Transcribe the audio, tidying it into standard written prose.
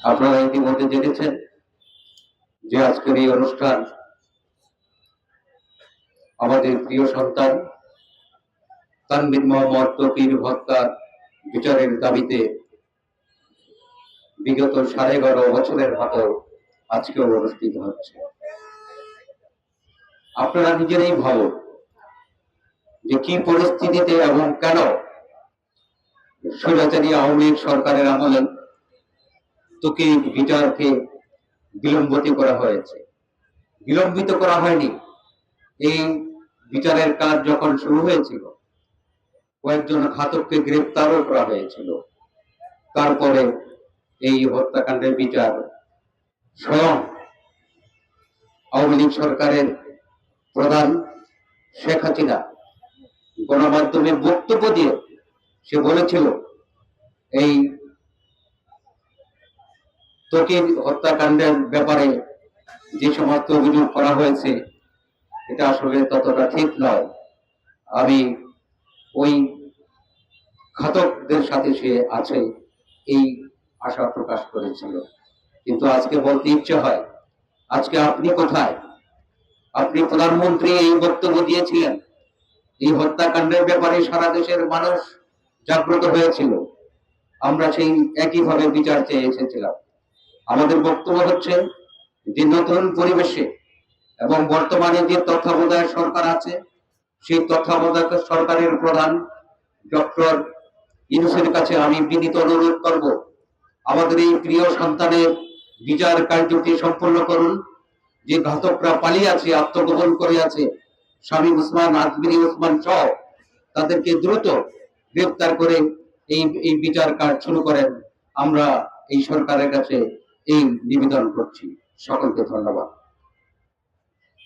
আপনারা ইতিমধ্যে জেনেছেন যে আজকের এই অনুষ্ঠান আমাদের প্রিয় সন্তান তানভীর মোহাম্মদ তৌকির হত্যার বিচারের দাবিতে বিগত 11.5 বছরের মতো আজকেও অনুষ্ঠিত হচ্ছে। আপনারা নিজেরাই ভাবুন যে কি পরিস্থিতিতে এবং কেন স্বৈরাচারী আওয়ামী লীগ সরকারের আমলে তৌকির বিচারকে বিলম্বিত করা হয়েছে। বিলম্বিত করা হয়নি, এই বিচারের কাজ যখন শুরু হয়েছিল কয়েকজন ঘাতককে গ্রেপ্তারও করা হয়েছিল। তারপরে এই হত্যাকাণ্ডের বিচার স্বয়ং আওয়ামী লীগ সরকারের প্রধান শেখ হাসিনা গণমাধ্যমে বক্তব্য দিয়ে সে বলেছিল এই তৌকির হত্যাকাণ্ডের ব্যাপারে যে সমস্ত অভিযোগ করা হয়েছে এটা আসলে ততটা ঠিক নয়। আমি ওই ঘাতকদের সাথে সে আছে এই আশা প্রকাশ করেছিল। কিন্তু আজকে বলতে ইচ্ছে হয়, আজকে আপনি কোথায়? আপনি প্রধানমন্ত্রী এই বক্তব্য দিয়েছিলেন, এই হত্যাকাণ্ডের ব্যাপারে সারা দেশের মানুষ জাগ্রত হয়েছিল, আমরা সেই একইভাবে বিচার চেয়ে এসেছিলাম। আমাদের বক্তব্য হচ্ছে যে নতুন পরিবেশে এবং বর্তমানে যে তত্ত্বাবধায়ক সরকার আছে সেই তত্ত্বাবধায়ক সরকারের প্রধান ডক্টর ইউনূসের কাছে আমি বিনীত অনুরোধ করব, আমাদের এই প্রিয় সন্তানের বিচার কার্যটি সম্পন্ন করুন। যে ঘাতকরা পালিয়ে আছে, আত্মগোপন করে আছে, শামীম ওসমান, আজমিরি ওসমান সহ তাদেরকে দ্রুত গ্রেফতার করে এই বিচার কাজ শুরু করেন। আমরা এই সরকারের কাছে এই নিবেদন করছি। সকলকে ধন্যবাদ।